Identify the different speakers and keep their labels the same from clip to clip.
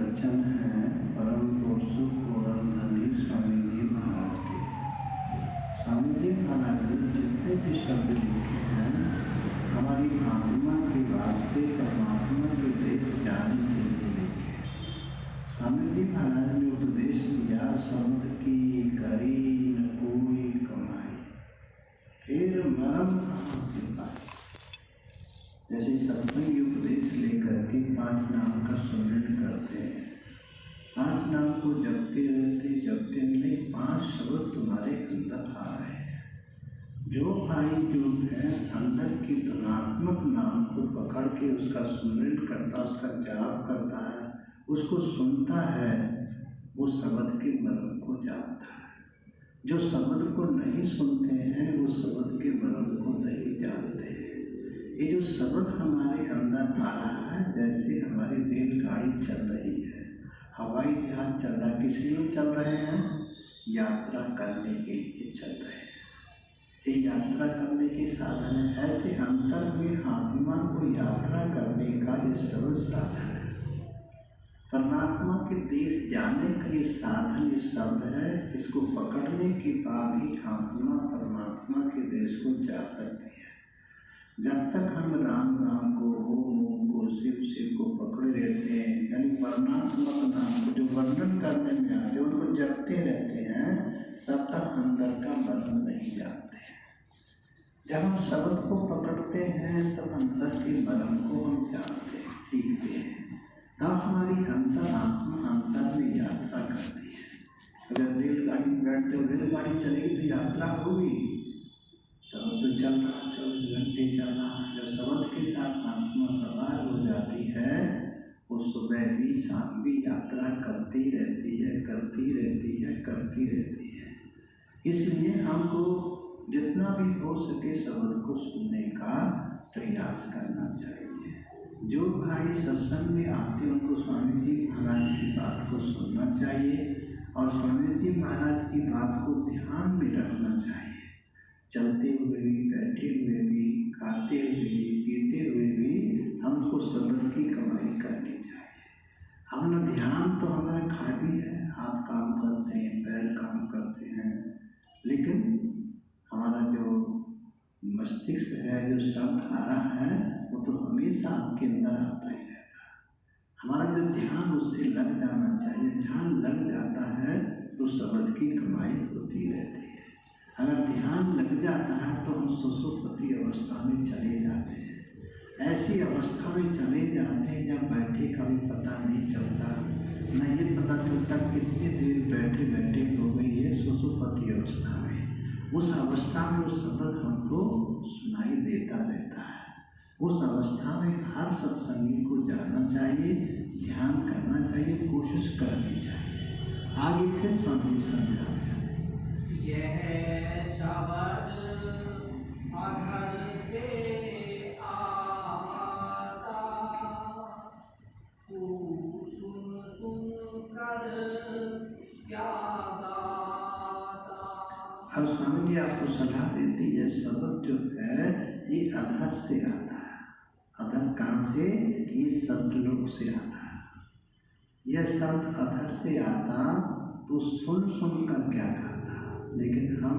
Speaker 1: वचन हैं परम पुरुषों पूर्ण धनी स्वामी जी महाराज के। स्वामी जी महाराज ने जितने भी शब्द लिखे हैं हमारी आत्मा के वास्ते परमात्मा के देश जाने के लिए लिखे। स्वामी जी महाराज ने उपदेश दिया, शब्द की करी न कोई कमाई, फिर मरम कहाँ से पाए। जैसे सत्संग उपदेश लेकर के 5 नाम का सुमिरन करते हैं, 5 नाम को जपते नहीं 5 शब्द तुम्हारे अंदर आ रहे हैं। जो भाई जो है अंदर की धनात्मक नाम को पकड़ के उसका सुमिरन करता, उसका जाप करता है, उसको सुनता है, वो शब्द के मर्म को जानता है। जो शब्द को नहीं सुनते हैं वो शब्द के मर्म को नहीं जानते हैं। ये जो शब्द हमारे अंदर आ रहा है, जैसे हमारी रेलगाड़ी चल रही है, हवाई जहाज चल रहा है, किस लिए चल रहे हैं? यात्रा करने के लिए चल रहे हैं। ये यात्रा करने के साधन है। ऐसे अंतर में आत्मा को यात्रा करने का ये शब्द साधन है। परमात्मा के देश जाने का ये साधन, ये शब्द है। इसको पकड़ने के बाद ही आत्मा परमात्मा के देश को जा सकती है। जब तक हम राम राम को, ओम को, शिव शिव को पकड़े रहते हैं, यानी वर्णात्मक नाम को जो वर्णन करने में आते हैं उनको जपते रहते हैं, तब तक अंदर का वर्णन नहीं जानते हैं। जब हम शब्द को पकड़ते हैं तब अंदर के मर्म को हम जानते हैं, सीखते हैं, तब हमारी अंतर आत्मा अंतर में यात्रा करती है। अगर रेलगाड़ी में बैठते हो, रेलगाड़ी चलेगी तो यात्रा होगी। शब्द तो चल रहा, 24 घंटे चल रहा है। जब शब्द के साथ आत्मा सवार हो जाती है, वो सुबह भी शाम भी यात्रा करती रहती है, करती रहती है, करती रहती है। इसलिए हमको जितना भी हो सके शब्द को सुनने का प्रयास करना चाहिए। जो भाई सत्संग में आते हैं उनको स्वामी जी महाराज की बात को सुनना चाहिए और स्वामी जी महाराज की बात को ध्यान में रखना चाहिए। चलते हुए भी, बैठे हुए भी, खाते हुए भी, पीते हुए भी हमको शब्द की कमाई करनी चाहिए। अपना ध्यान तो हमारा खाली है, हाथ काम करते हैं, पैर काम करते हैं, लेकिन हमारा जो मस्तिष्क है, जो शब्द आ रहा है, वो तो हमेशा आपके अंदर आता ही रहता है। हमारा जो ध्यान उससे लग जाना चाहिए। ध्यान लग जाता है तो शब्द की कमाई होती रहती है। अगर ध्यान लग जाता है तो हम सुसुप्ति अवस्था में चले जाते हैं। ऐसी अवस्था में चले जाते हैं जब बैठे का भी पता नहीं चलता, न ये पता चलता कितनी देर बैठे बैठे हो गई है सुसुप्ति अवस्था में। उस अवस्था में वो शब्द हमको सुनाई देता रहता है। उस अवस्था में हर सत्संगी को जाना चाहिए, ध्यान करना चाहिए, कोशिश करनी चाहिए। आगे फिर स्वामी समझाते हैं,
Speaker 2: यह शब्द अधर से आता, तू सुन सुन कर क्या गाता।
Speaker 1: अब स्वामी जी आपको सलाह देती है, शब्द जो है ये अधर से आता है। अधर कहाँ से? ये सतलोक से आता है। यह शब्द अधर से आता तो सुन सुन कर क्या गाता। लेकिन हम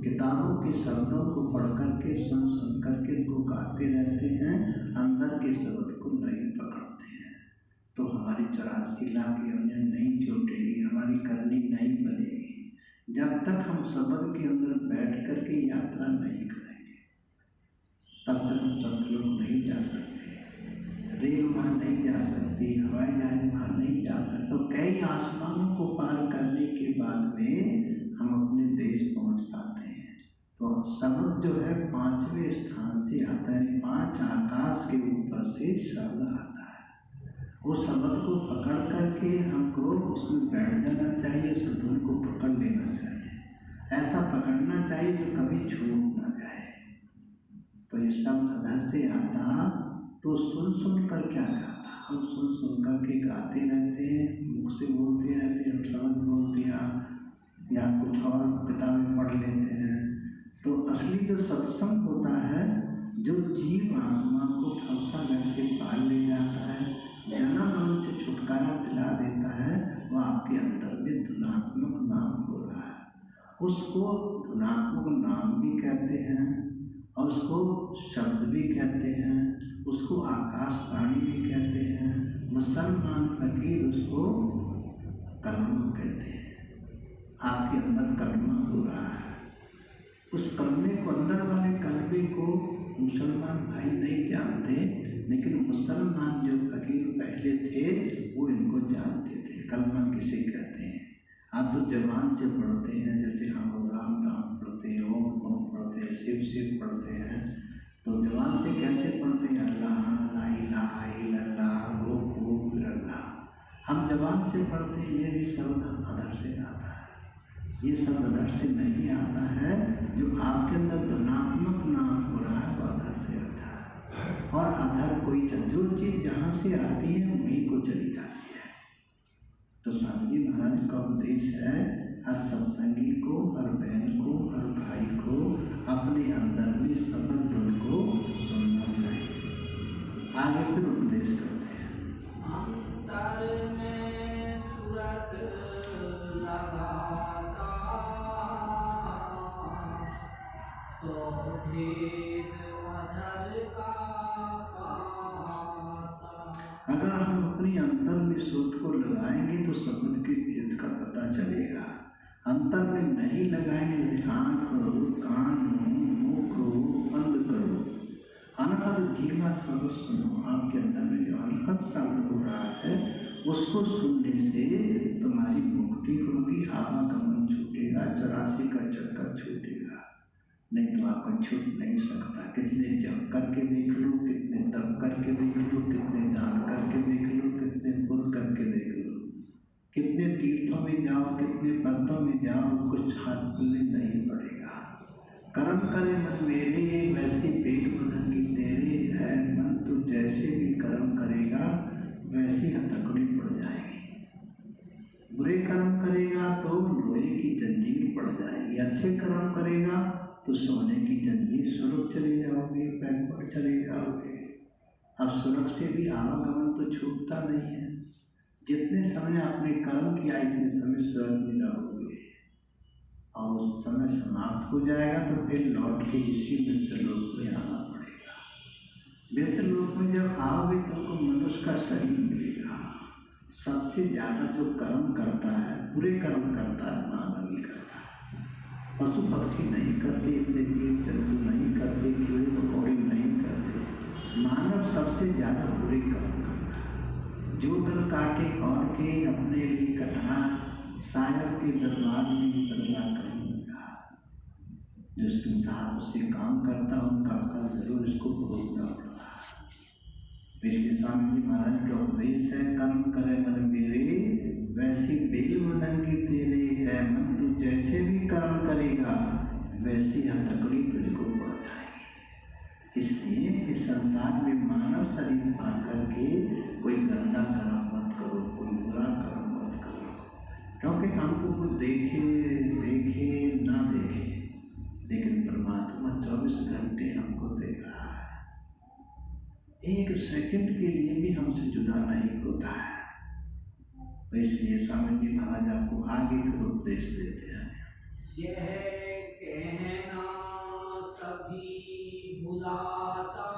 Speaker 1: किताबों के शब्दों को पढ़ करके, सुन सुन करके उनको गाते रहते हैं, अंदर के शब्द को नहीं पकड़ते हैं। तो हमारी 84 लाख योनियाँ नहीं छूटेगी, हमारी करनी नहीं बनेगी। जब तक हम शब्द के अंदर बैठ करके यात्रा नहीं करेंगे, तब तक हम सतलोक नहीं जा सकते, रेल वहाँ नहीं जा सकती, हवाई जहाज वहाँ नहीं जा सकते। तो कई आसमानों को पार करने के बाद में हम अपने देश पहुँच पाते हैं। तो शब्द जो है 5वें स्थान से आता है, 5 आकाश के ऊपर से शब्द आता है। वो शब्द को पकड़ करके हमको उसमें बैठ जाना चाहिए, उस धुन को पकड़ लेना चाहिए। ऐसा पकड़ना चाहिए जो कभी छूट ना जाए। तो ये शब्द अधर से आता तो सुन सुन कर क्या गाता। हम सुन सुन कर के गाते रहते हैं, मुख से बोलते रहते हैं, हम शब्द बोल दिया या कुछ और किताबें पढ़ लेते हैं। तो असली जो सत्संग होता है, जो जीव आत्मा को भवसागर से पार ले जाता है, जन्म मरण से छुटकारा दिला देता धुनात्मक नाम हो रहा है। उसको धुनात्मक नाम भी कहते हैं और उसको शब्द भी कहते हैं, उसको आकाशवाणी भी कहते हैं। मुसलमान फकीर उसको कलमा कहते हैं। आपके अंदर कलमा हो रहा है। उस कलमे को, अंदर वाले कलमे को मुसलमान भाई नहीं जानते, लेकिन मुसलमान जो फकीर पहले थे वो इनको जानते थे। कलमा किसे कहते हैं? आप तो जबान से पढ़ते हैं, जैसे हम राम राम पढ़ते हैं, ओम ओम पढ़ते हैं, शिव शिव पढ़ते हैं, तो जबान से कैसे पढ़ते हैं? अल्लाह ला इलाहा इल्लल्लाह वो अल्लाह। हम जबान से पढ़ते हैं, ये भी शब्द अधर से आता है। ये शब्द अधर से नहीं आता है। जो आपके अंदर धुनात्मक नाम हो रहा है वो अधर से आता है। और अधर कोई जो चीज़ जहाँ से आती है वहीं को चली जाती है। तो स्वामी जी महाराज का उपदेश है, हर सत्संगी को, हर बहन को, हर भाई को अपने अंदर में शब्द धुन को सुनना चाहिए। आगे फिर उपदेश करते हैं।
Speaker 2: अंतर में सूरत लगाता तो भेद अधर का पाता।
Speaker 1: अगर हम अपनी अंतर में सूत को लगाएंगे तो शब्द के भेद का पता चलेगा। अंतर में नहीं लगाएंगे, जैसे आँख करो, कान हो, मुँह करो, बंद करो, अनहद गीला शब्द सुनो। आपके अंदर में जो अनहद शब्द हो रहा है उसको सुनने से तुम्हारी मुक्ति होगी, आवागमन छूटेगा, 84 का चक्कर छूटेगा। नहीं तो आपका छूट नहीं सकता। कितने जप करके देख लो, कितने तप करके देख लो, कितने दान करके देख लो, कितने पुण्य करके देख लो, कितने तीर्थों में जाओ, कितने पंथों में जाओ, कुछ हाथ खुलने नहीं पड़ेगा। कर्म करे मन मेरे, वैसी पेट बदंगी तेरे है मन। तो जैसे भी कर्म करेगा वैसी हथकड़ी पड़ जाएगी। बुरे कर्म करेगा तो लोहे की जंजीर पड़ जाएगी, अच्छे कर्म करेगा तो सोने की जंजीर, सुरख चले जाओगे, बैकवर्ड चले जाओगे। अब सुरख से भी आवागमन तो छूटता नहीं है। जितने समय आपने कर्म किया इतने समय स्वर्ग में रहोगे, और उस समय समाप्त हो जाएगा तो फिर लौट के इसी मृत्युलोक में आना पड़ेगा। मृत्युलोक में जब आओगे तो आपको मनुष्य का शरीर मिलेगा। सबसे ज़्यादा जो कर्म करता है, बुरे कर्म करता है, मानव ही करता है। पशु पक्षी नहीं करते, इतने जीव जंतु नहीं करते, कीड़े मकोड़े नहीं करते। मानव सबसे ज़्यादा बुरे कर्म करता है। जो गल काटे और के अपने लिए कटा, साहब के दरबार में बदला करूँगा। जो संसार उससे काम करता उनका फल जरूर इसको भोगना पड़ता है। इसलिए स्वामी जी महाराज का उपदेश है, कर्म करे मन मेरे, वैसी बेल बदंगी तेरे है मन। तू जैसे भी कर्म करेगा वैसी हथकड़ी तुझको पड़ जाएगी। इसलिए इस संसार में मानव शरीर पा करके कोई गंदा कर्म मत करो, कोई बुरा कर्म मत करो। क्योंकि हमको कुछ देखे ना देखे, लेकिन परमात्मा 24 घंटे हमको देख रहा है। एक सेकंड के लिए भी हमसे जुदा नहीं होता है। तो इसलिए स्वामी जी महाराज आपको आगे फिर उपदेश देते हैं।
Speaker 2: यह कहना सभी भुलाता,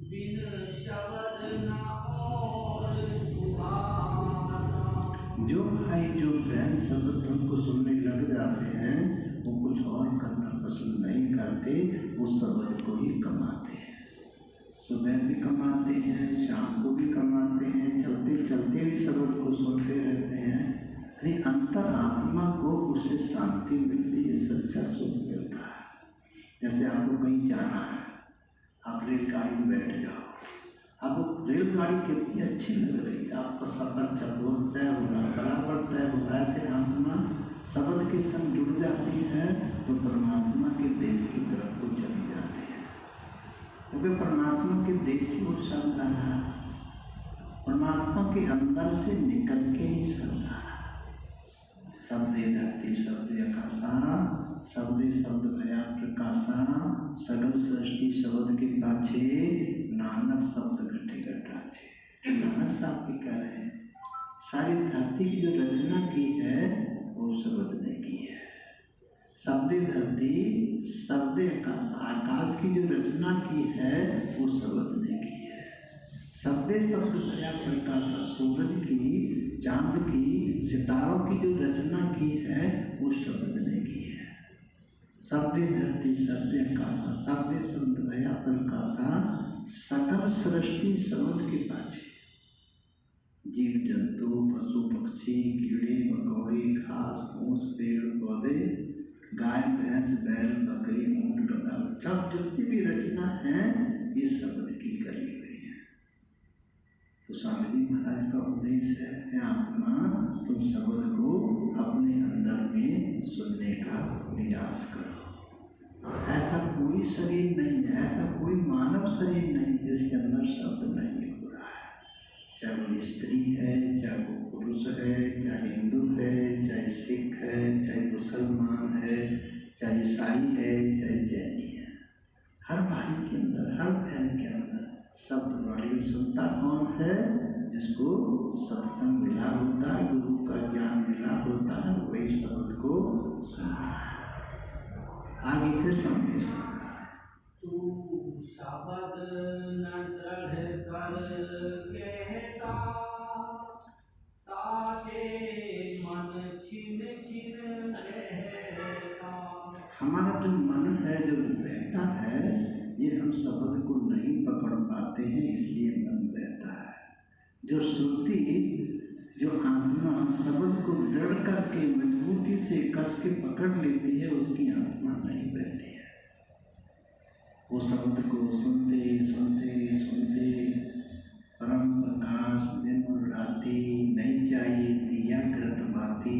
Speaker 2: बिन शब्द न और सुहाता।
Speaker 1: जो भाई जो बहन शब्द तुमको सुनने लग जाते हैं वो कुछ और करना पसंद नहीं करते, उस शब्द को ही कमाते हैं। सुबह भी कमाते हैं, शाम को भी कमाते हैं, चलते चलते भी शब्द को सुनते रहते हैं। अरे अंतर आत्मा को उससे शांति मिलती है, सच्चा सुख मिलता है। जैसे आपको कहीं जाना है, आप रेलगाड़ी में बैठ जाओ, आपको रेलगाड़ी कितनी अच्छी लग रही है, आपका सफर चकोर तय हो रहा है, बराबर तय हो रहा है। ऐसे आत्मा शब्द के संग जुड़ जाती है तो परमात्मा के देश की तरफ को चली जाती है। क्योंकि परमात्मा के देश ही वो शब्द आ रहा है, परमात्मा के अंदर से निकल के ही शब्द आ रहा है। शब्द धरती शब्द आकाशा, शब्द शब्द भया प्रकाशा, सगल सृष्टि शब्द के पाछे, नानक शब्द घटे घटाछे। नानक साहब भी कह रहे हैं सारी धरती की जो रचना की है वो शब्द ने की है। शब्दे धरती शब्दे आकाश, आकाश की जो रचना की है वो शब्द ने की है। शब्दे शब्द दया प्रकाश, सूरज की, चांद की, सितारों की जो रचना की है वो शब्द ने की है। शब्दे धरती शब्दे आकाशा, शब्दे शब्द दया प्रकाशा, सकल सृष्टि शब्द के पाछे। जीव जंतु पशु पक्षी कीड़े मकोड़े घास फूस पेड़ पौधे गाय भैंस बैल बकरी ऊंट गधा, सब जितनी भी रचना है ये शब्द की करी हुई है। तो स्वामी जी महाराज का उपदेश है आत्मा तुम शब्द को अपने अंदर में सुनने का प्रयास करो। ऐसा कोई शरीर नहीं है, ऐसा कोई मानव शरीर नहीं जिसके अंदर शब्द नहीं हो रहा है। चाहे वो स्त्री है, चाहे वो पुरुष है, चाहे हिंदू है, चाहे सिख है, चाहे मुसलमान है, चाहे ईसाई है, चाहे जैनी है, हर भाई के अंदर, हर बहन के अंदर शब्द वाली सुनता कौन है? जिसको सत्संग मिला होता है, गुरु का ज्ञान मिला होता है, वही शब्द को सुनता है। आगे फिर स्वामी
Speaker 2: तू शब्द न दृढ़ कर कहता, ताके मन छिन छिन रहता।
Speaker 1: हमारा जो मन है, जो बहता है, ये हम शब्द को नहीं पकड़ पाते हैं, इसलिए मन बहता है। जो श्रुति, जो आत्मा शब्द को दृढ़ करके मजबूती से कस के पकड़ लेती है, उसकी आत्मा नहीं बहती है। वो शब्द को सुनते सुनते सुनते परम प्रकाश दिन और राति नहीं चाहिए दिया कृत बाती,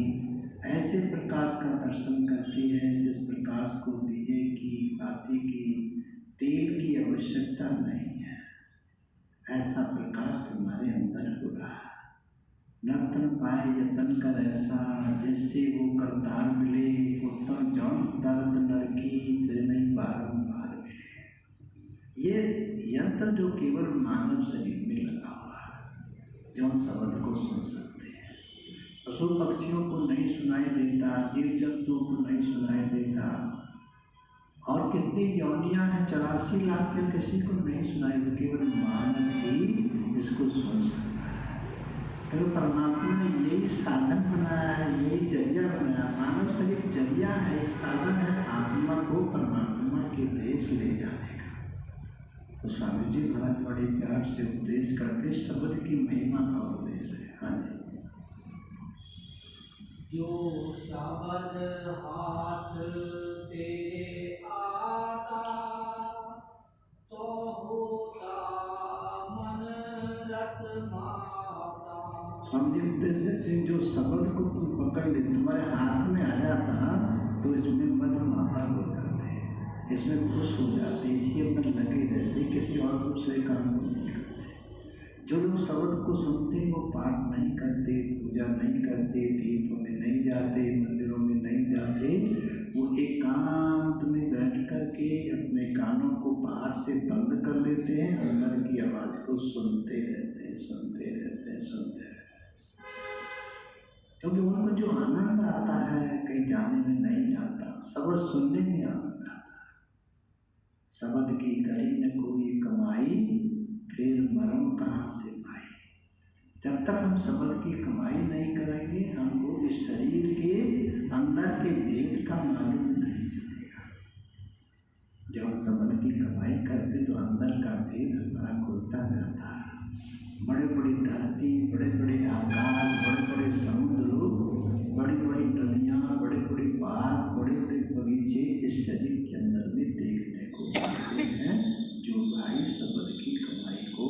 Speaker 1: ऐसे प्रकाश का दर्शन करती है जिस प्रकाश को दिए की बाती की तेल की आवश्यकता नहीं है। ऐसा प्रकाश तुम्हारे अंदर हो रहा है। नर्तन पाए यतन कर ऐसा, जैसे वो करतार मिले उत्तम जौन दर्द नर की फिर नहीं बारंबार मिले। ये यंत्र जो केवल मानव शरीर में लगा हुआ है, जो हम शब्द को सुन सकते हैं, पशु पक्षियों को नहीं सुनाई देता, जीव जंतुओं को नहीं सुनाई देता, और कितनी योनियां हैं 84 लाख में किसी को नहीं सुनाई देती, केवल मानव ही इसको सुन सकता है। क्योंकि परमात्मा ने यही साधन बनाया है, यही जरिया बनाया। मानव शरीर जरिया है, एक साधन है आत्मा को परमात्मा के देश ले जाने का। तो स्वामी जी महाराज बड़े प्यार से उपदेश करते, शब्द की महिमा का उपदेश है। हाँ जी।
Speaker 2: जो शब्द हाथ तेरे आता, तो होता मन रस माता।
Speaker 1: स्वामी जी उपदेश देते हैं, जो शब्द को तुम पकड़ ले, तुम्हारे हाथ में आ जाता तो इसमें मद माता हो जाते, इसमें खुश हो जाते, इसके अंदर लगे रहते, किसी और दूसरे काम को नहीं करते। जो लोग शब्द को सुनते वो पाठ नहीं करते, पूजा नहीं करते, तीर्थों में नहीं जाते, मंदिरों में नहीं जाते, वो एकांत में बैठ कर के अपने कानों को बाहर से बंद कर लेते हैं, अंदर की आवाज को सुनते रहते हैं, सुनते रहते हैं, सुनते रहते हैं। क्योंकि उनको जो आनंद आता है कहीं जाने में नहीं आता, शब्द सुनने में आनंद आता है। शब्द की करी न कोई कमाई, फिर मरम कहाँ से पाई। जब तक हम शब्द की कमाई नहीं करेंगे, हमको इस शरीर के अंदर के भेद का मालूम नहीं चलेगा। जब हम शब्द की कमाई करते तो अंदर का भेद हमारा खुलता जाता है। बड़े बड़ी धरती, बड़े बड़े आकाश, बड़े बड़े समुद्र, बड़ी बड़ी नदियाँ, बड़े बड़े बाग, बड़े बड़े बगीचे इस शरीर के अंदर में देखने को मिलते हैं, जो भाई शब्द की कमाई को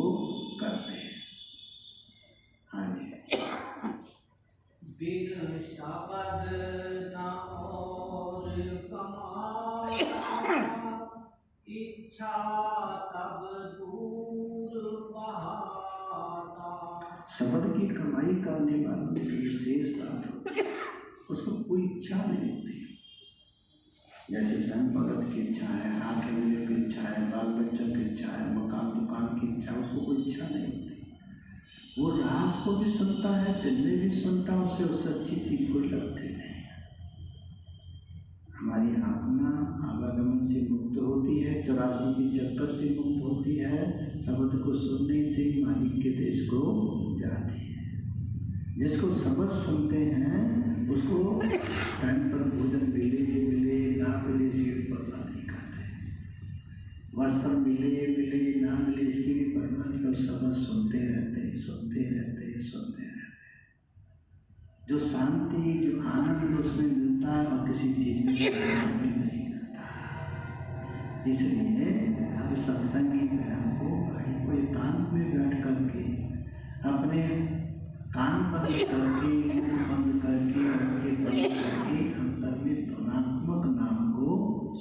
Speaker 1: करते हैं।
Speaker 2: बिन शब्द न और कमाता, इच्छा सब दूर बहाता।
Speaker 1: शब्द की कमाई करने वालों की विशेष बात होती है, उसको कोई इच्छा नहीं होती। जैसे धन भगत की इच्छा है, हाथ मिलने की इच्छा है, बाल बच्चों की इच्छा है, मकान दुकान की इच्छा, उसको कोई इच्छा नहीं होती। वो रात को भी सुनता है, दिन में भी सुनता, उससे उस सच्ची चीज को लगती नहीं। हमारी आत्मा आवागमन से मुक्त होती है, 84 के चक्कर से मुक्त होती है, शब्द को सुनने से मालिक के देश को जाती है। जिसको शब्द सुनते हैं उसको टाइम पर भोजन मिले ना मिले इसकी भी परवाह नहीं करते, वस्त्र मिले ना मिले इसकी भी परवाह नहीं कर, शब्द सुनते रहते हैं। जो शांति, जो आनंद उसमें मिलता है और किसी चीज में नहीं मिलता। इसलिए हर सत्संगी बहन को, भाई को एकांत में बैठ करके अपने कान बंद करके, मुंह बंद करके, आंखें बंद करके अंतर में धुनात्मक नाम को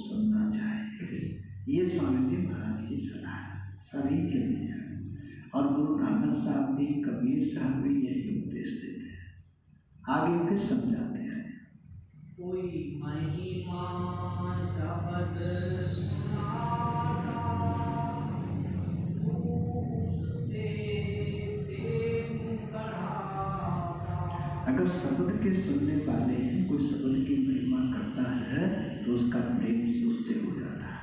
Speaker 1: सुनना चाहिए। ये स्वामी जी महाराज की सलाह है सभी के लिए। और गुरु नानक साहब भी, कबीर साहब भी यही उपदेश देते हैं। आगे फिर समझाते हैं।
Speaker 2: कोई महिमा शब्द सुनाता, उससे प्रेम बढ़ाता।
Speaker 1: अगर शब्द के सुनने वाले हैं, कोई शब्द की महिमा करता है तो उसका प्रेम उससे हो जाता है।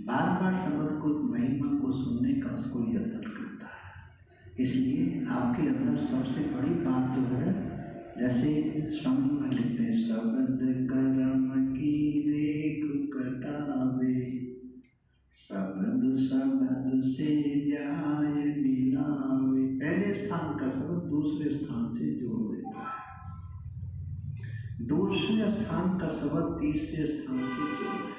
Speaker 1: बार बार शब्द को, महिमा को सुनने का उसको यत्न करता है। इसलिए आपके अंदर सबसे बड़ी बात जो है, जैसे स्वामी में लिखते हैं, शब्द कर्म की रेख कटावे, शब्द से जाय मिलावे। पहले स्थान का शब्द दूसरे स्थान से जोड़ देता है, दूसरे स्थान का शब्द तीसरे स्थान से जोड़ देता है,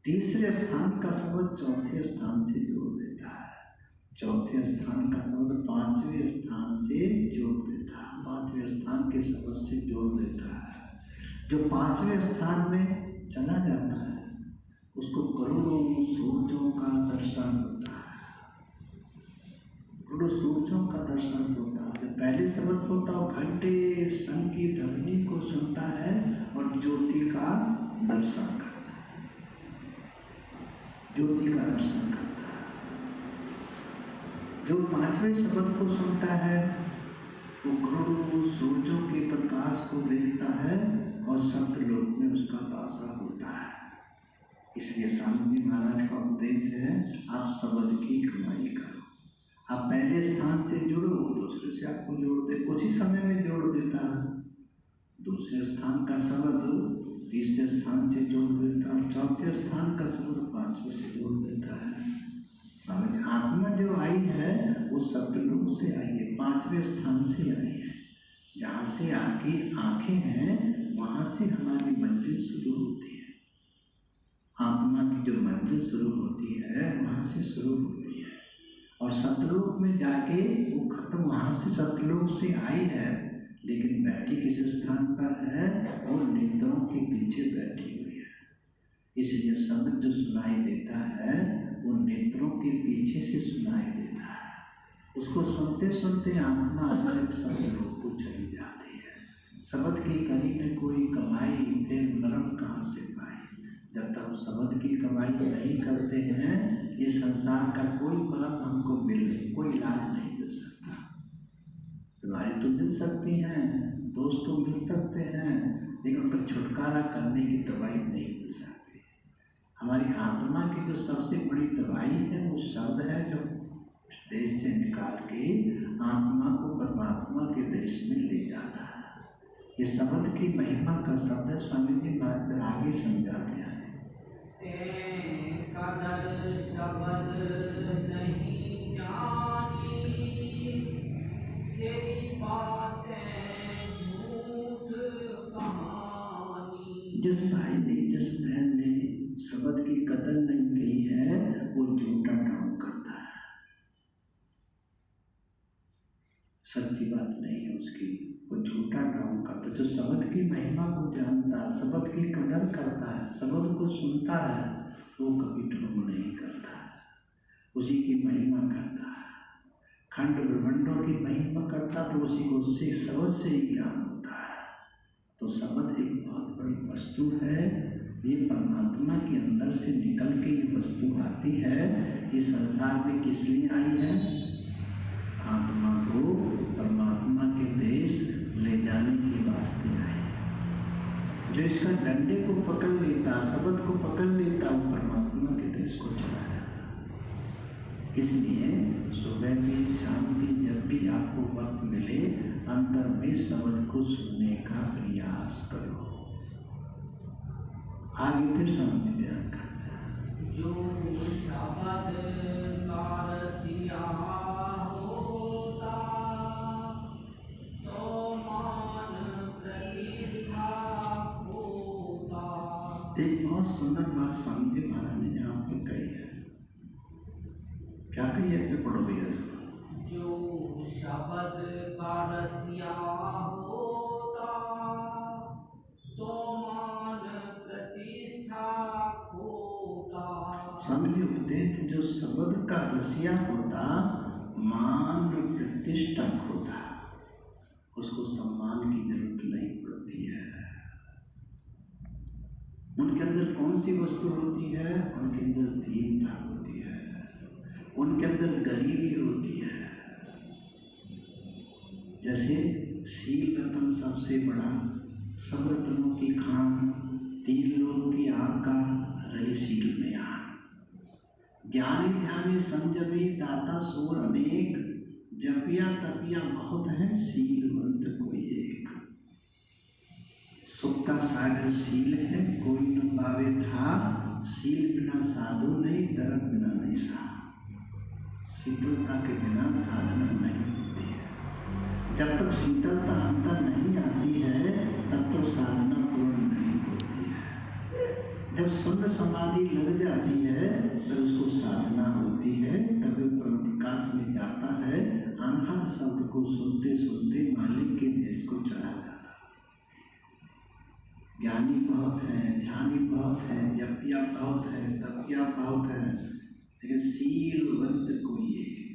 Speaker 1: तीसरे स्थान का शब्द चौथे स्थान से जोड़ देता है, चौथे स्थान का शब्द पांचवें स्थान से जोड़ देता है, पांचवें स्थान के शब्द से जोड़ देता है। जो पांचवें स्थान में चला जाता है उसको करोड़ों सूरजों का दर्शन होता है, करोड़ों सूरजों का दर्शन होता है। जो पहले शब्द होता है घंटे सन की ध्वनि को सुनता है और ज्योति का दर्शन करता है, ज्योति का दर्शन करता है। जो पांचवें शब्द को सुनता है वो करोड़ों सूरजों के प्रकाश को देखता है और सप्तलोक में उसका वासा होता है। इसलिए स्वामी जी महाराज का उपदेश है, आप शब्द की कमाई करो। आप पहले स्थान से जुड़ो, दूसरे से आपको जोड़ दे, कुछ ही समय में जोड़ देता है। दूसरे स्थान का शब्द तीसरे स्थान से जोड़ देता है, चौथे स्थान का शब्द पांचवें से जोड़ देता है। आत्मा जो आई है वो सप्तलोक से आई है, पांचवें स्थान से आई है। जहाँ से आपकी आंखें हैं वहाँ से हमारी मंजिल शुरू होती है। आत्मा की जो मंजिल शुरू होती है वहाँ से शुरू होती है और सतलोक में जाके वो खत्म, वहाँ से सतलोक से आई है लेकिन बैठी किस स्थान पर है, और नेत्रों के पीछे बैठी हुई है। इसलिए शब्द जो सुनाई देता है वो नेत्रों के पीछे से सुनाई देता है। उसको सुनते सुनते आत्मा अलग सतलोक को चली जाती है। शब्द की कली में कोई कमाई फिर नरम कहाँ से पाई। जब तक हम शब्द की कमाई नहीं करते हैं ये संसार का कोई मरम हमको कोई लाभ नहीं मिल सकता। बीमारी तो मिल सकती हैं, दोस्त तो मिल सकते हैं, लेकिन उनका छुटकारा करने की दवाई नहीं मिल सकती। हमारी आत्मा की जो सबसे बड़ी दवाई है वो शब्द है, जो देश से निकाल के आत्मा को परमात्मा के देश में ले जाता है। ये शब्द की महिमा का शब्द स्वामी जी बात पर आगे समझाते हैं।
Speaker 2: कदर शब्द नहीं जानी, तेरी बातें झूठ कहानी।
Speaker 1: जिस भाई ने, जिस बहन ने शब्द की कदर नहीं की है वो झूठा ढोंग करता है, सच्ची बात नहीं है उसकी, वो झूठा ढोंग करता है। जो शब्द की महिमा को जानता है, शब्द की कदर करता है, शब्द को सुनता है, वो कभी ढोंग नहीं करता है, उसी की महिमा करता है। खंड ब्रह्मांडों की महिमा करता तो उसी को, उससे शब्द से ही ज्ञान होता है। तो शब्द एक बहुत बड़ी वस्तु है, ये परमात्मा के अंदर से निकल के ये वस्तु आती है। ये संसार में किस लिए आई है? आत्मा को परमात्मा के देश ले जाने के वास्ते आए। जो इसका डंडे को पकड़ लेता, शब्द को पकड़ लेता, वो परमात्मा के देश को चला जाता। इसलिए सुबह भी शाम भी जब भी आपको वक्त मिले अंतर में शब्द को सुनने का प्रयास करो। आगे फिर समझ बयान करना।
Speaker 2: जो शब्द का रसिया होता तो मान प्रतिष्ठा होता।
Speaker 1: एक बहुत सुंदर बात स्वामी जी महाराज ने यहाँ पर कही है। क्या कही है? फिर पढ़ो भैया।
Speaker 2: जो शब्द का रसिया होता तो मान प्रतिष्ठा होता।
Speaker 1: स्वामी जी उपदेश जो शब्द का रसिया होता मान प्रतिष्ठा होता, उसको सम्मान की जरूरत नहीं पड़ती है। उनके अंदर कौन सी वस्तु होती है? उनके अंदर दीनता होती है, उनके अंदर गरीबी होती है। जैसे शील रत्न सबसे बड़ा, सब रत्नों की खान, तीन लोग की आका रही शील में आन। ज्ञानी ध्यानी संजमी दाता सोर अनेक, जपिया तपिया बहुत है शीलवंत कोई एक। सुख का सागर शील है कोई न पावे था, शील बिना साधु नहीं दर्द बिना नहीं सा। शीतलता के बिना साधना नहीं होती है। जब तक शीतलता अंतर नहीं आती है तब तक साधना पूर्ण नहीं होती है। जब शून्य समाधि लग जाती है तब उसको साधना होती है, तभी परम प्रकाश में जाता है। अनहद शब्द को सुनते सुनते मालिक के देश को चला जाता है। ज्ञानी बहुत है, ध्यानी बहुत है, जपिया बहुत है, तपिया बहुत है, लेकिन शीलवंत कोई एक।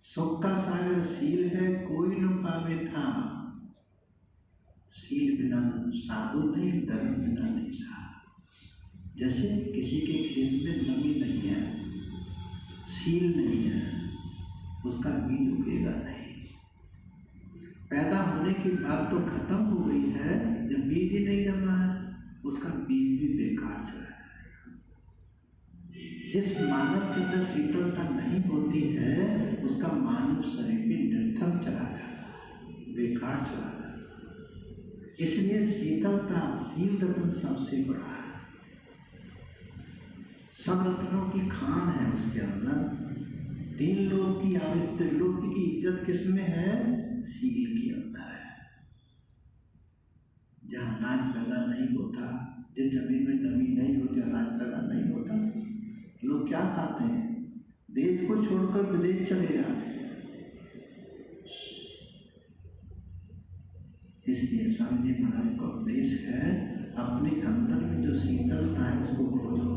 Speaker 1: सुख का सागर शील है कोई न पावे था, शील बिना साधु नहीं दर्द बिना नहीं सा। जैसे किसी के खेत में नमी नहीं है, शील नहीं है, उसका बीज उगेगा नहीं। पैदा होने की बात तो खत्म हो गई है, जब बीज ही नहीं जमा है उसका बीज भी बेकार चला जाएगा। जिस मानव के अंदर शीतलता नहीं होती है उसका मानव शरीर भी निरर्थक चला जाता है, बेकार चला जाता है। इसलिए शीतलता शील रत्न सबसे बड़ा है। सब रत्नों की खान है उसके अंदर। तीन लोग की आविष्ट त्रिलोक की इज्जत किसमें है? शील के अंदर है। जहाँ अनाज पैदा नहीं होता, जिस जमीन में नमी नहीं होती, अनाज पैदा नहीं होता, लोग क्या खाते हैं? देश को छोड़कर विदेश चले जाते हैं। इसलिए स्वामी जी महाराज का उपदेश है, अपने अंदर में जो शीतलता है उसको खोजो,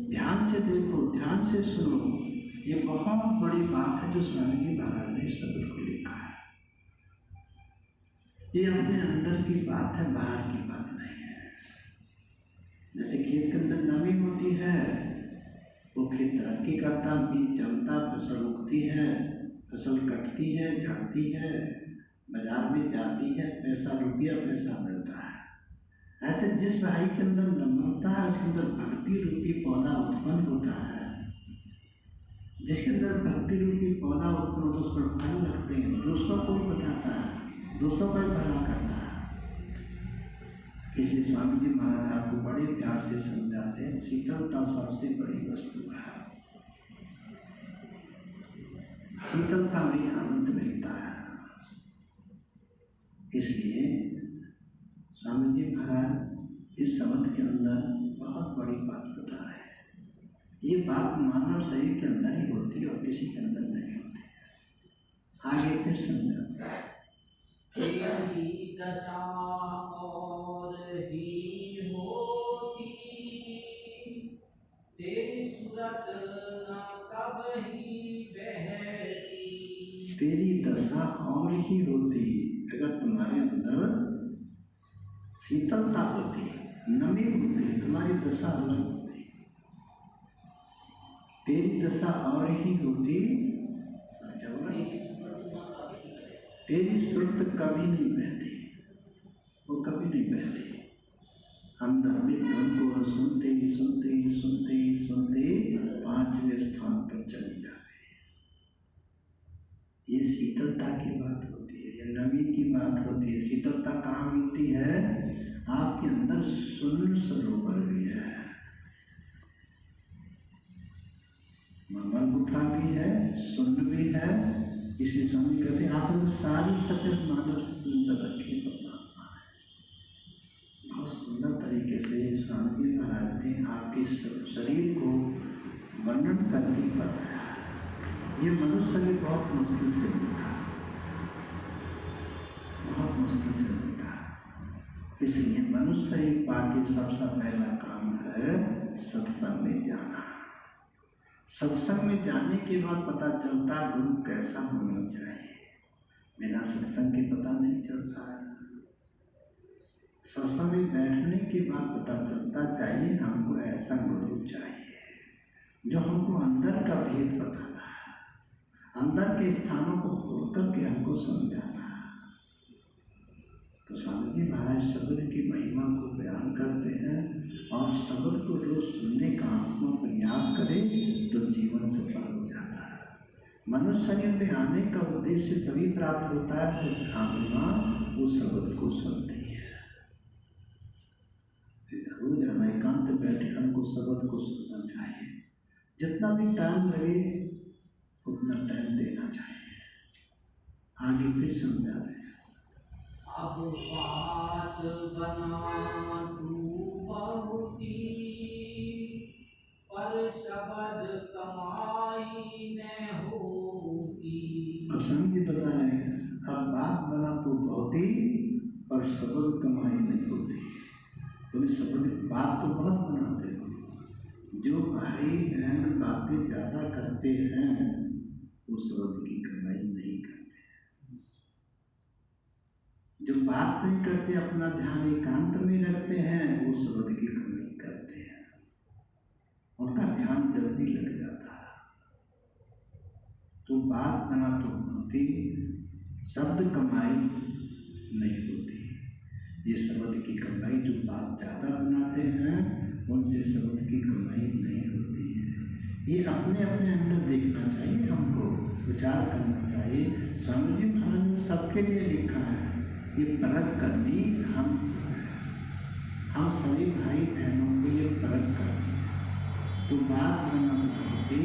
Speaker 1: ध्यान से देखो, ध्यान से सुनो। ये बहुत बड़ी बात है जो स्वामी जी महाराज ने शब्द को लिखा है। ये अपने अंदर की बात है, बाहर की बात नहीं है। जैसे खेत के अंदर नमी होती है, वो खेत तरक्की करता, बीज जमता, फसल उगती है, फसल कटती है, झड़ती है, बाजार में जाती है, पैसा रुपया पैसा मिलता है। ऐसे जिस भाई के अंदर नम्रता है उसके अंदर भक्ति रूपी पौधा उत्पन्न होता है। जिसके अंदर भक्ति रूपी पौधा उत्पन्न होता है उस पर फल लगते हैं, दूसरों को भी बताता है, दूसरों का भी भला करता है। इसलिए स्वामी जी महाराज आपको बड़े प्यार से समझाते हैं, शीतलता सबसे बड़ी वस्तु है। शीतलता में आनंद मिलता है। इसलिए स्वामी जी महाराज इस शब्द के अंदर बहुत बड़ी बात बता रहे हैं। ये बात मानव शरीर के अंदर ही होती है और किसी के अंदर नहीं होती। आगे फिर समझाते हैं।
Speaker 2: तेरी दशा और ही होती, तेरी सूरत न कभी बहती।
Speaker 1: तेरी दशा और ही होती, अगर तुम्हारे अंदर शीतलता होती, नमी होती, तुम्हारी दशा अलग होती। तेरी दशा और ही होती, क्या बोला, तेरी सुरत कभी नहीं बहती, वो कभी नहीं बहती। अंदर में धुन को सुनते ही सुनते ही सुनते ही सुनते 5वें स्थान पर चली जाती है। ये शीतलता की बात होती है, ये नमी की बात होती है। शीतलता कहाँ मिलती है? आपके अंदर शून्य सरोवर भी है, ममल गुफा भी है, शून्य भी है। इसी स्वामी कहते हैं आपने सारी सकल मानव अंदर रखी परमात्मा है। बहुत सुंदर तरीके से स्वामी जी महाराज ने आपके शरीर को वर्णन करके बताया। ये मनुष्य भी बहुत मुश्किल से मिलता, बहुत मुश्किल से मिलता। इसलिए मनुष्य ही पाके सबसे पहला काम है सत्संग में जाना। सत्संग में जाने के बाद पता चलता गुरु कैसा होना चाहिए। बिना सत्संग के पता नहीं चलता है। सत्संग में बैठने के बाद पता चलता चाहिए हमको ऐसा गुरु चाहिए जो हमको अंदर का भेद बताता है, अंदर के स्थानों को खोल करके हमको समझाता है। तो स्वामी जी महाराज शब्द की महिमा को बयान करते हैं और शब्द को रोज सुनने का आत्मा प्रयास करे तो जीवन सफल हो जाता है। मनुष्य शरीर में आने का उद्देश्य तभी प्राप्त होता है जब आत्मा उस शब्द को सुनती है। रोज एकांत बैठे हमको शब्द को सुनना चाहिए। जितना भी टाइम लगे उतना टाइम देना चाहिए। आगे फिर समझा दें।
Speaker 2: अब बात बना तू बहुती, पर शब्द कमाई न होती।
Speaker 1: अब समझ बता रहे हैं, अब बात बना तो बहुती पर शब्द कमाई नहीं होती। तुम शब्द बात तो बहुत बनाते हो, जो भाई बहन बातें ज्यादा करते हैं वो शब्द की कमाई नहीं करते। जो बात नहीं करते, अपना ध्यान एकांत में रखते हैं, वो शब्द की कमाई करते हैं। उनका ध्यान जल्दी लग जाता है। तो बात बना तो होती, शब्द कमाई नहीं होती। ये शब्द की कमाई जो बात ज़्यादा बनाते हैं उनसे शब्द की कमाई नहीं होती है। ये अपने अपने अंदर देखना चाहिए, हमको विचार करना चाहिए। स्वामी जी महाराज ने सबके लिए लिखा है, ये परख करनी हम सभी भाई बहनों को ये परख करनी। तो बात बना होती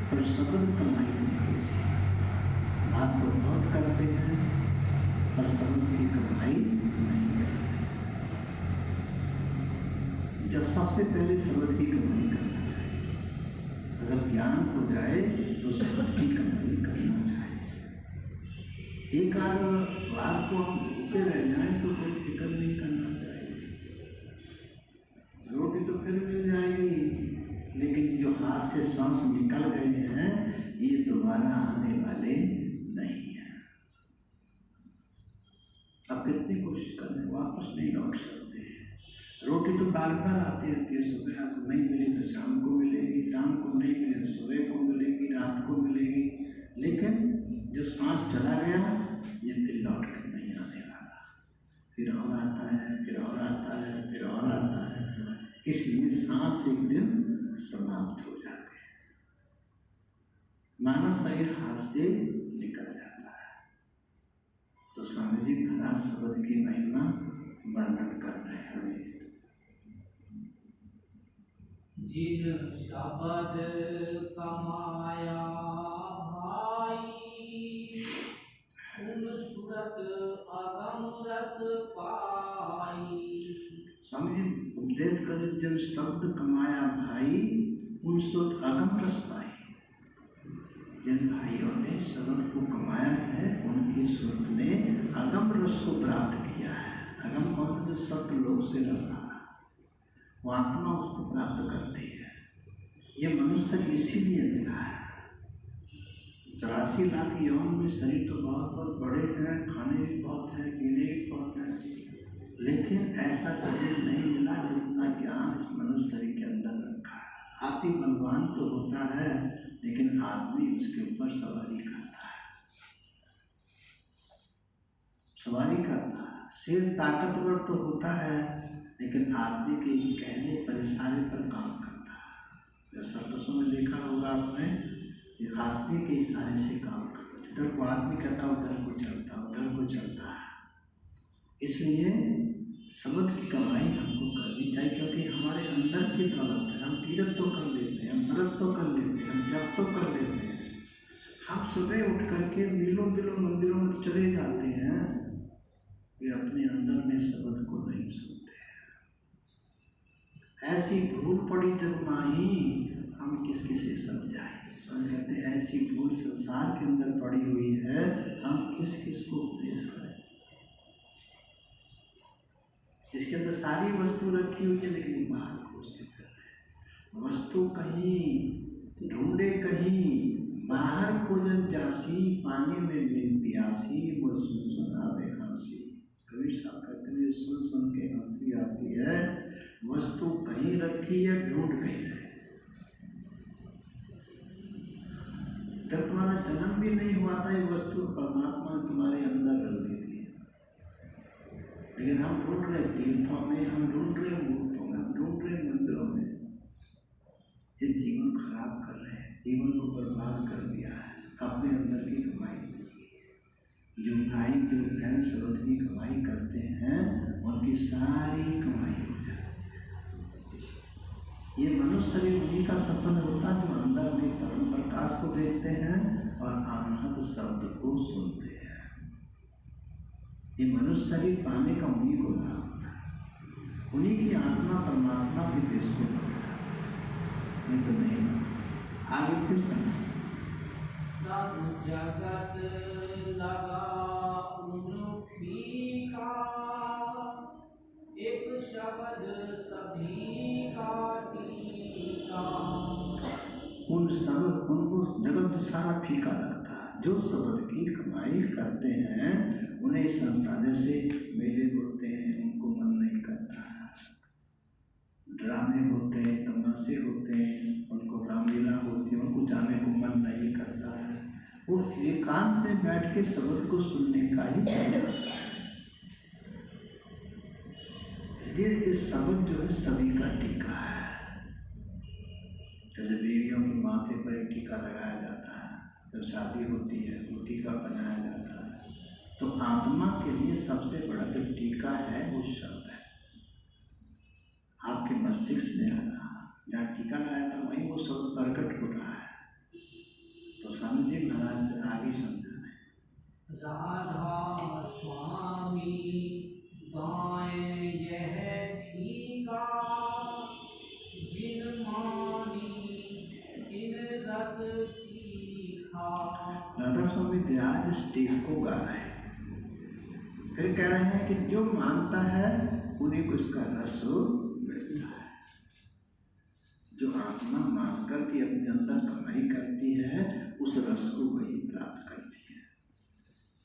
Speaker 1: पर शब्द कमाई नहीं होती। बात तो बहुत करते हैं पर शब्द की कमाई नहीं करते। जब सबसे पहले शब्द की कमाई करना चाहिए। अगर ज्ञान हो जाए तो शब्द की कमाई करना चाहिए। एक आध बार को हम भूखे रह जाएं तो कोई फिक्र नहीं करना चाहिए। रोटी तो फिर मिल जाएगी, लेकिन जो हाथ से सांस निकल गए हैं ये दोबारा आने वाले नहीं है। अब कितनी कोशिश करें, वापस नहीं लौट सकते। रोटी तो बार बार आती रहती है। सुबह आपको नहीं मिली तो शाम को मिलेगी, शाम को नहीं मिली तो सुबह को मिलेगी, रात को मिलेगी। लेकिन जो सांस चला गया ये फिर लौट कर नहीं आने वाला। फिर और आता है, फिर और आता है, फिर और आता है। इसलिए सांस एक दिन समाप्त हो जाते हैं, मानव शरीर हाथ से निकल जाता है। तो स्वामी जी महाराज शब्द की महिमा वर्णन कर रहे हैं।
Speaker 2: जिन शब्द कमाया भाई, उन सुरत अगम रस पाई।
Speaker 1: स्वामी जी उपदेश कर, जब शब्द कमाया भाई उन सुरत अगम रस पाई। जिन भाइयों ने शब्द को कमाया है उनकी सुरत ने अगम रस को प्राप्त किया है। अगम कौन सा? जो सत्य लोक से रस आ, वो आत्मा उसको प्राप्त करती है। ये मनुष्य इसीलिए मिला है। 84 लाख यौन में शरीर तो बहुत बहुत बड़े हैं, खाने भी बहुत हैं, पीने भी बहुत हैं, लेकिन ऐसा शरीर नहीं मिला जितना ज्ञान इस मनुष्य शरीर के अंदर रखा है। हाथी बलवान तो होता है लेकिन आदमी उसके ऊपर सवारी करता है। शेर ताकतवर तो होता है, लेकिन आदमी के कहने पर इशारे पर काम करता है। जैसा सर्कसों में देखा होगा आपने, ये आदमी के इशारे से काम करता है। जिधर को आदमी कहता है उधर को चलता है। इसलिए शब्द की कमाई हमको करनी चाहिए, क्योंकि हमारे अंदर की दौलत है। हम तीरथ तो कर लेते हैं, हम व्रत तो कर लेते हैं, हम जप तो कर लेते हैं। हम सुबह उठ करके मिलों मंदिरों में चले जाते हैं, फिर अपने अंदर में शब्द को नहीं सुनते हैं। ऐसी भूल पड़ी जब माही, हम किसे समझाएं। कहते हैं ऐसी भूल संसार के अंदर पड़ी हुई है, हम किस को उपदेश करें। इसके अंदर सारी वस्तु रखी हुई है, लेकिन बाहर खोजते कर रहे हैं। वस्तु कहीं ढूंढे, कहीं बाहर खोजन जासी, पानी में मिल प्यासी, वो सुनावे हंसी। कभी साहब कहते हैं सुन के हंसी आती है। वस्तु कहीं रखी है, ढूंढ कहीं रहे। जब तुम्हारा जन्म भी नहीं हुआ था, ये वस्तु परमात्मा ने तुम्हारे अंदर रख दी थी, लेकिन हम ढूंढ रहे तीर्थों में, हम ढूंढ रहे मूर्तों में, हम ढूंढ रहे मंदिरों में। ये जीवन खराब कर रहे हैं, जीवन को बर्बाद कर दिया है अपने अंदर की कमाई। जो भाई जो बहन शब्द की कमाई करते हैं, उनकी सारी कमाई हो जाती है। ये मनुष्य शरीर उन्हीं का सफल होता है जो अंदर में परम प्रकाश को देखते हैं और अनहद शब्द को सुनते हैं। ये मनुष्य शरीर पाने का उन्हीं को लाभ होता है। उन्हीं की आत्मा परमात्मा के देश को पकड़ा, नहीं तो नहीं। आगे फिर समझ
Speaker 2: सब जगत लगा उनकी का, एक शब्द सभी का टीका।
Speaker 1: उनको जगत सारा फीका लगता है। जो शब्द की कमाई करते हैं, उन्हें संसार से मेले होते हैं, उनको मन नहीं करता है। ड्रामे होते हैं, तमाशे होते हैं, उनको रामलीला होती है, उनको जाने को मन नहीं करता है। वो एकांत में बैठ के शब्द को सुनने का ही प्रयास है। इसलिए इस शब्द जो है सभी का टीका है। जैसे बीवियों के माथे पर एक टीका लगाया जाता है, जब शादी होती है वो टीका बनाया जाता है। तो आत्मा के लिए सबसे बड़ा जो टीका है वो शब्द है। आपके मस्तिष्क में आ रहा, जहाँ टीका लगाया था वहीं वो शब्द प्रकट हो रहा है। तो स्वामी जी महाराज आगे समझा रहे।
Speaker 2: राधा स्वामी गाएं यह ठीका, जिन मानी इन रस चीखा।
Speaker 1: राधा स्वामी देहाज इस टीक को गा रहे हैं, फिर कह रहे हैं कि जो मानता है उन्हीं को इसका रस मिलता है। जो आत्मा मानकर के अपने अंदर कमाई करती है, उस रस को वही प्राप्त करती है।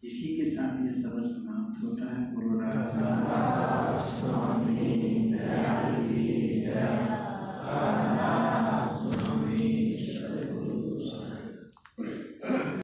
Speaker 1: इसी के साथ ये सबक समाप्त होता है।